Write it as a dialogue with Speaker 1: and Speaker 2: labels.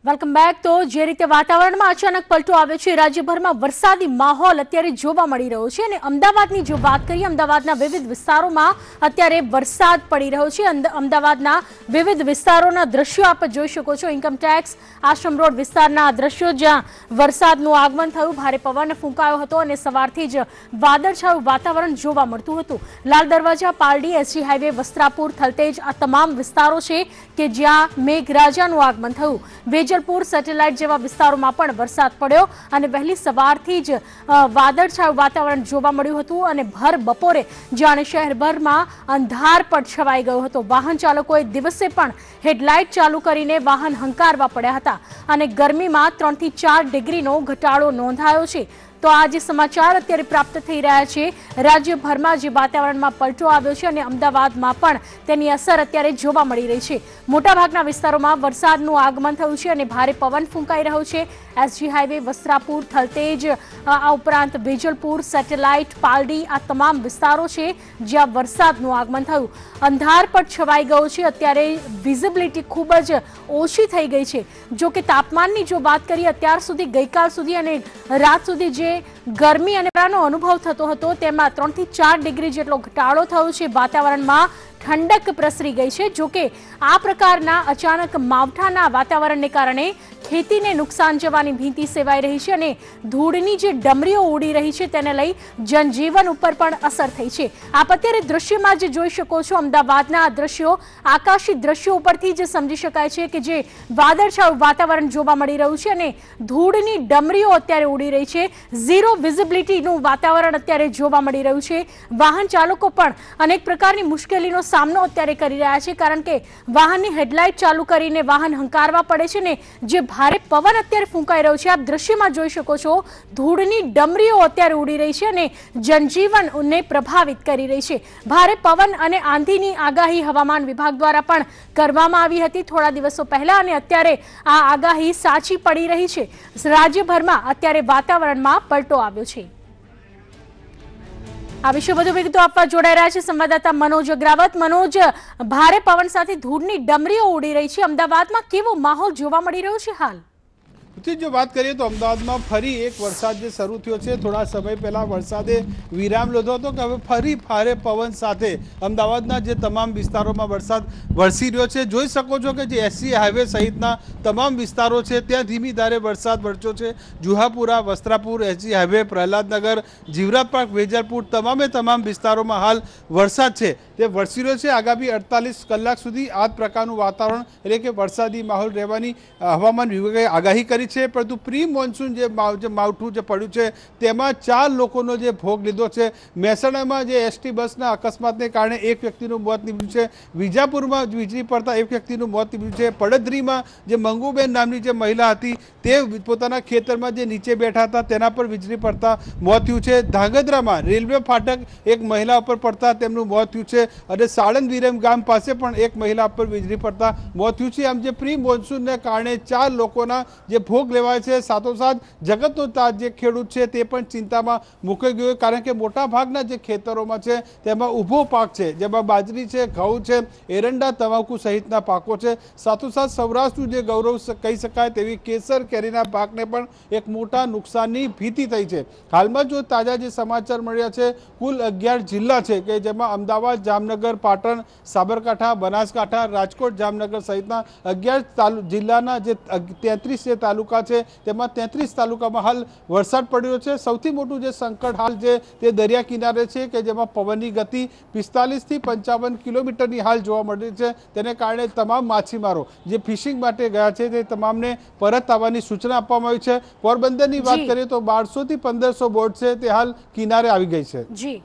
Speaker 1: Welcome back. તો જે રીતે વાતાવરણમાં અચાનક પલટો આવ્યો છે, રાજ્યભરમાં વરસાદી માહોલ અત્યારે જોવા મળી રહ્યો છે અને અમદાવાદની જો વાત કરીએ, અમદાવાદના વિવિધ વિસ્તારોમાં અત્યારે વરસાદ પડી રહ્યો છે। અમદાવાદના વિવિધ વિસ્તારોના દ્રશ્યો આપ જોઈ શકો છો। ઇન્કમટેક્સ આશ્રમ રોડ વિસ્તારના દ્રશ્યો, જ્યાં વરસાદનું આગમન થયું, ભારે પવન ફૂંકાયો હતો અને સવારથી જ વાદળછાયું વાતાવરણ જોવા મળતું હતું। લાલ દરવાજા, પાલડી, એસજી હાઈવે, વસ્ત્રાપુર, થલતેજ આ તમામ વિસ્તારો છે કે જ્યાં મેઘરાજાનું આગમન થયું। વેજલપુર, સેટેલાઇટ જેવા વિસ્તારોમાં પણ વરસાદ પડ્યો અને વહેલી સવારથી જ વાદળછાયું વાતાવરણ જોવા મળ્યું હતું અને ભર બપોરે જાણે શહેરભરમાં અંધારપટ છવાઈ ગયો હતો। વાહન ચાલકોએ દિવસે પણ હેડલાઇટ ચાલુ કરીને વાહન હંકારવા પડ્યા હતા અને ગરમીમાં 3 થી 4 ડિગ્રીનો ઘટાડો નોંધાયો છે। તો આ જે સમાચાર અત્યારે પ્રાપ્ત થઈ રહ્યા છે, રાજ્યભરમાં જે વાતાવરણમાં પલટો આવ્યો છે અને અમદાવાદમાં પણ તેની અસર અત્યારે જોવા મળી રહી છે। મોટાભાગના વિસ્તારોમાં વરસાદનું આગમન થયું છે અને ભારે પવન ફૂંકાઈ રહ્યો છે। એસજી હાઈવે, વસ્ત્રાપુર, થલતેજ, આ ઉપરાંત વેજલપુર, સેટેલાઇટ, પાલડી આ તમામ વિસ્તારો છે જ્યાં વરસાદનું આગમન થયું। અંધારપટ છવાઈ ગયો છે, અત્યારે વિઝિબિલિટી ખૂબ જ ઓછી થઈ ગઈ છે। જો કે તાપમાનની જો વાત કરીએ, અત્યાર સુધી ગઈકાલ સુધી અને રાત સુધી જે ગરમી અને અનુભવ થતો હતો તેમાં 3 થી 4 ડિગ્રી જેટલો ઘટાડો થયો છે। વાતાવરણમાં ઠંડક પ્રસરી ગઈ છે। જો કે આ પ્રકારના અચાનક માવઠાના વાતાવરણને કારણે ખેતીને નુકસાન જવાની ભીતિ સેવાઈ રહી છે અને ધૂળની જે ડમરીઓ ઉડી રહી છે તેને લઈ જનજીવન ઉપર પણ અસર થઈ છે। આપ અત્યારે દૃશ્યમાં જે જોઈ શકો છો, અમદાવાદના આ દ્રશ્યો, આકાશી દ્રશ્યો ઉપરથી જ સમજી શકાય છે કે જે વાદળછાયું વાતાવરણ જોવા મળી રહ્યું છે અને ધૂળની ડમરીઓ અત્યારે ઉડી રહી છે। ઝીરો વિઝિબિલિટીનું વાતાવરણ અત્યારે જોવા મળી રહ્યું છે। વાહન ચાલકો પણ અનેક પ્રકારની મુશ્કેલીનો સામનો અત્યારે કરી રહ્યા છે, કારણ કે વાહનની હેડલાઇટ ચાલુ કરીને વાહન હંકારવા પડે છે ને જે ભારે પવન અત્યારે ફૂંકાઈ રહ્યો છે, આપ દ્રશ્યમાં જોઈ શકો છો, ધૂળની ડમરીઓ અત્યારે ઉડી રહી છે અને જનજીવનને પ્રભાવિત કરી રહી છે। ભારે પવન અને આંધીની આગાહી હવામાન વિભાગ દ્વારા પણ કરવામાં આવી હતી થોડા દિવસો પહેલા અને અત્યારે આ આગાહી સાચી પડી રહી છે। રાજ્યભરમાં અત્યારે વાતાવરણમાં પલટો આવ્યો છે। આ વિશે વધુ વિગતો આપવા જોડાઈ રહ્યા છે સંવાદદાતા મનોજ અગ્રાવત। મનોજ, ભારે પવન સાથે ધૂળની ડમરીઓ ઉડી રહી છે, અમદાવાદમાં કેવો માહોલ જોવા મળી રહ્યો છે હાલ?
Speaker 2: જો વાત કરીએ તો અમદાવાદમાં ફરી એક વરસાદ જે શરૂ થયો છે। થોડા સમય પહેલા વરસાદે વિરામ લીધો હતો કે હવે ફરી ભારે પવન સાથે અમદાવાદના જે તમામ વિસ્તારોમાં વરસાદ વરસી રહ્યો છે। જોઈ શકો છો કે જે એસજી હાઈવે સહિતના તમામ વિસ્તારો છે ત્યાં ધીમી ધારે વરસાદ વરસ્યો છે। Juhapura, Vastrapur, SG highway, Prahlad Nagar, Jivraj park, Vejalpur તમામ વિસ્તારોમાં હાલ વરસાદ છે તે વરસી રહ્યો છે। આગામી 48 કલાક સુધી આ પ્રકારનું વાતાવરણ એટલે કે વરસાદી માહોલ રહેવાની હવામાન વિભાગે આગાહી કરી છે। પરંતુ પ્રી મોન્સૂન જે માવઠું જે પડ્યું છે તેમાં 4 લોકોનો જે ભોગ લીધો છે। મહેસાણામાં જે એસટી બસના અકસ્માતને કારણે એક વ્યક્તિનું મોત નીપજ્યું છે। વિજાપુરમાં વીજળી પડતા એક વ્યક્તિનું મોત નીપજ્યું છે। પડદરીમાં જે મંગુબેન નામની જે મહિલા હતી તે પોતાના ખેતરમાં જે નીચે બેઠા હતા તેના પર વીજળી પડતા મોત થયું છે। ધાંગધ્રામાં રેલવે ફાટક એક મહિલા ઉપર પડતા તેમનું મોત થયું છે અને સાળંદ વિરમ ગામ પાસે પણ એક મહિલા પર વીજળી પડતા મોત થયું છે। આમ જે પ્રી મોન્સૂનને કારણે 4 લોકોના જે ભોગ લેવાય છે। સાથોસાથ જગતનો તાજ જે ખેડૂત છે તે પણ ચિંતામાં મુકાઈ ગયો, કારણ કે મોટા ભાગના જે ખેતરોમાં છે તેમાં ઊભો પાક છે, જેમાં બાજરી છે, ઘઉં છે, એરંડા, તમાકુ સહિતના પાકો છે। સાથોસાથ સૌરાષ્ટ્રનું જે ગૌરવ કહી શકાય તેવી કેસર કેરીના પાકને પણ એક મોટા નુકસાનની ભીતિ થઈ છે। હાલમાં જો તાજા જે સમાચાર મળ્યા છે, કુલ 11 જિલ્લા છે કે જેમાં અમદાવાદ, જામનગર, પાટણ, સાબરકાંઠા, બનાસકાંઠા, રાજકોટ, જામનગર સહિતના 11 જિલ્લાના જે 33 તાલુકા છે તેમાં 33 તાલુકામાં હાલ વરસાદ પડ્યો છે। સૌથી મોટું જે સંકટ હાલ છે તે દરિયા કિનારે છે કે જેમાં પવનની ગતિ 45 થી 55 કિલોમીટરની હાલ જોવા મળી છે। તેને કારણે તમામ માછીમારો જે ફિશિંગ માટે ગયા છે તે તમામને પરત આવવાની સૂચના આપવામાં આવી છે। પોરબંદરની વાત કરીએ તો 1200 થી 1500 બોટ છે તે હાલ કિનારે આવી ગઈ છે।
Speaker 1: જી।